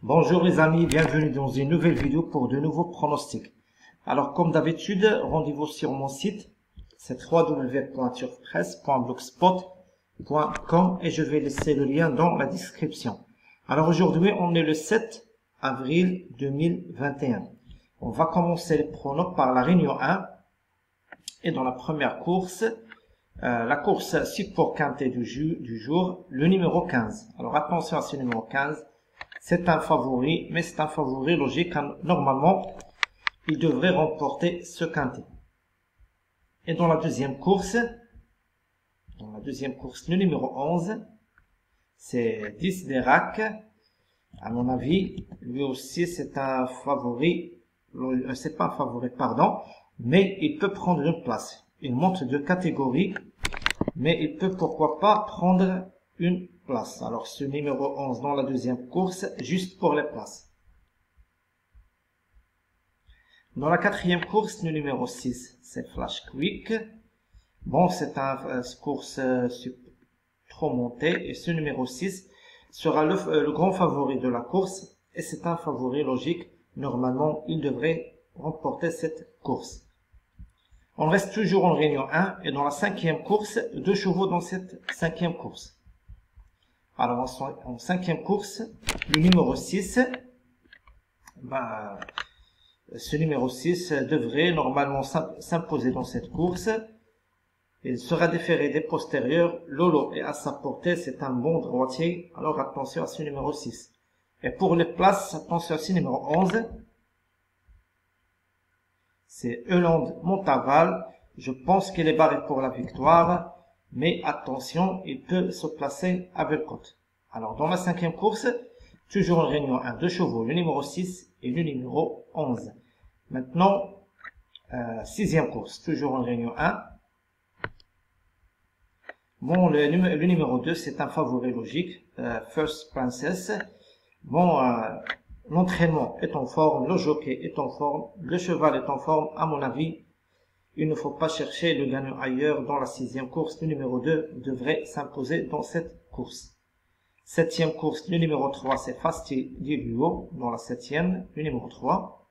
Bonjour les amis, bienvenue dans une nouvelle vidéo pour de nouveaux pronostics. Alors comme d'habitude, rendez-vous sur mon site, c'est www.turfpress.blogspot.com et je vais laisser le lien dans la description. Alors aujourd'hui, on est le 7 avril 2021. On va commencer les pronos par la réunion 1 et dans la première course, la course support quintet du jour, le numéro 15. Alors attention à ce numéro 15. C'est un favori, mais c'est un favori logique. Normalement, il devrait remporter ce quintet. Et dans la deuxième course, le numéro 11, c'est 10 d'Erac. À mon avis, lui aussi, c'est un favori. C'est pas un favori, pardon, mais il peut prendre une place. Il monte de catégorie, mais il peut pourquoi pas prendre une place. Alors ce numéro 11 dans la deuxième course, juste pour les places. Dans la quatrième course, le numéro 6, c'est Flash Quick. Bon, c'est un course trop montée et ce numéro 6 sera le grand favori de la course et c'est un favori logique. Normalement, il devrait remporter cette course. On reste toujours en réunion 1 et dans la cinquième course, 2 chevaux dans cette cinquième course. Alors en cinquième course, le numéro 6, ce numéro 6 devrait normalement s'imposer dans cette course. Il sera déféré des postérieurs. Lolo est à sa portée, c'est un bon droitier. Alors attention à ce numéro 6. Et pour les places, attention à ce numéro 11. C'est Euland Montaval. Je pense qu'il est barré pour la victoire. Mais attention, il peut se placer à Bellecote. Alors, dans la cinquième course, toujours en réunion 1, 2 chevaux, le numéro 6 et le numéro 11. Maintenant, sixième course, toujours en réunion 1. Bon, le numéro 2, c'est un favori logique, First Princess. Bon, l'entraînement est en forme, le jockey est en forme, le cheval est en forme, à mon avis. Il ne faut pas chercher le gagnant ailleurs. Dans la sixième course, le numéro 2 devrait s'imposer dans cette course. Septième course, le numéro 3, c'est Fastidioso. Dans la septième, le numéro 3.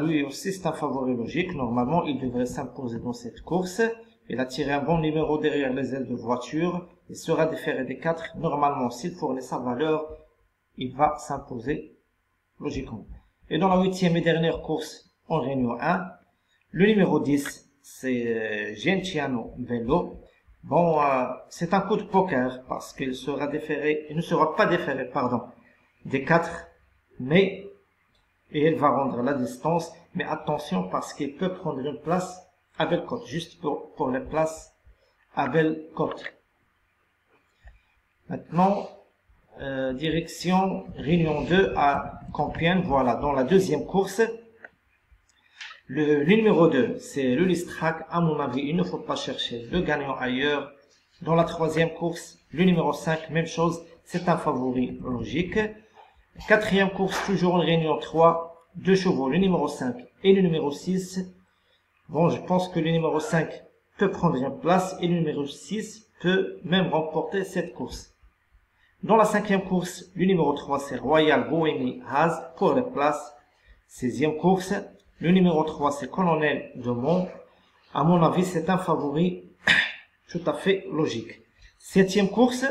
Lui aussi, c'est un favori logique. Normalement, il devrait s'imposer dans cette course. Il a tiré un bon numéro derrière les ailes de voiture. Il sera déféré des 4. Normalement, s'il fournit sa valeur, il va s'imposer logiquement. Et dans la huitième et dernière course en réunion 1, le numéro 10, c'est Gentiano Bello. Bon, c'est un coup de poker parce qu'il ne sera pas déféré, des 4, mais il va rendre la distance. Mais attention parce qu'il peut prendre une place à Bellecote, juste pour les places à Bellecote. Maintenant, direction Réunion 2 à Compiègne. Voilà, dans la deuxième course, le numéro 2, c'est le Listrac. À mon avis, il ne faut pas chercher le gagnant ailleurs. Dans la troisième course, le numéro 5, même chose, c'est un favori logique. Quatrième course, toujours en Réunion 3, 2 chevaux, le numéro 5 et le numéro 6. Bon, je pense que le numéro 5 peut prendre une place et le numéro 6 peut même remporter cette course. Dans la cinquième course, le numéro 3, c'est Royal Bohemi Haas pour les places. Sixième course, le numéro 3, c'est Colonel de Mont. À mon avis, c'est un favori tout à fait logique. Septième course,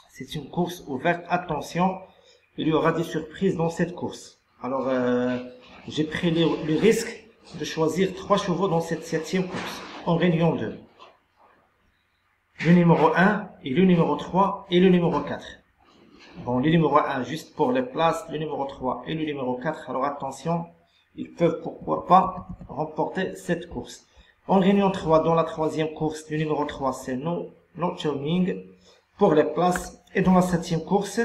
c'est une course ouverte. Attention, il y aura des surprises dans cette course. Alors, j'ai pris le risque de choisir 3 chevaux dans cette septième course en réunion 2. Le numéro 1 et le numéro 3 et le numéro 4. Bon, le numéro 1 juste pour les places, le numéro 3 et le numéro 4. Alors attention, ils peuvent pourquoi pas remporter cette course. En réunion 3, dans la troisième course, le numéro 3 c'est No Charming pour les places. Et dans la septième course,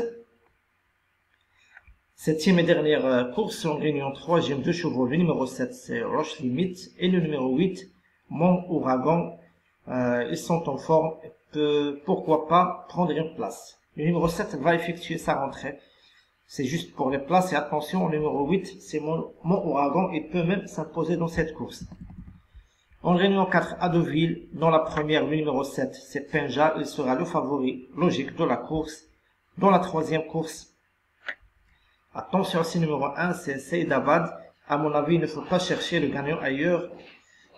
septième et dernière course en réunion 3, j'aime 2 chevaux. Le numéro 7 c'est Roche Limite et le numéro 8, Mon Ouragan. Ils sont en forme, pourquoi pas prendre une place. Le numéro 7 va effectuer sa rentrée. C'est juste pour les places et attention, le numéro 8, c'est mon Ouragan, il peut même s'imposer dans cette course. En réunion 4 à Deauville, dans la première, le numéro 7, c'est Penja, il sera le favori logique de la course. Dans la troisième course, attention aussi, numéro 1, c'est Seydabad. À mon avis, il ne faut pas chercher le gagnant ailleurs.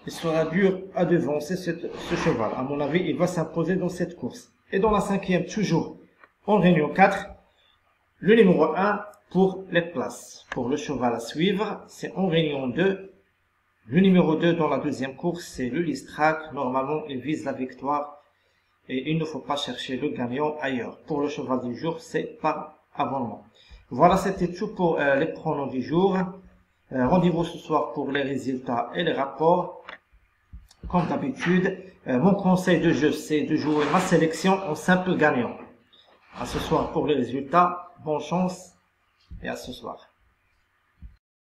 Il sera dur à devancer ce cheval. À mon avis, il va s'imposer dans cette course. Et dans la cinquième, toujours, en réunion 4, le numéro 1 pour les places. Pour le cheval à suivre, c'est en réunion 2. Le numéro 2 dans la deuxième course, c'est le Listrac. Normalement, il vise la victoire et il ne faut pas chercher le gagnant ailleurs. Pour le cheval du jour, c'est par abonnement. Voilà, c'était tout pour les pronoms du jour. Rendez-vous ce soir pour les résultats et les rapports. Comme d'habitude, mon conseil de jeu, c'est de jouer ma sélection en simple gagnant. À ce soir pour les résultats. Bonne chance et à ce soir.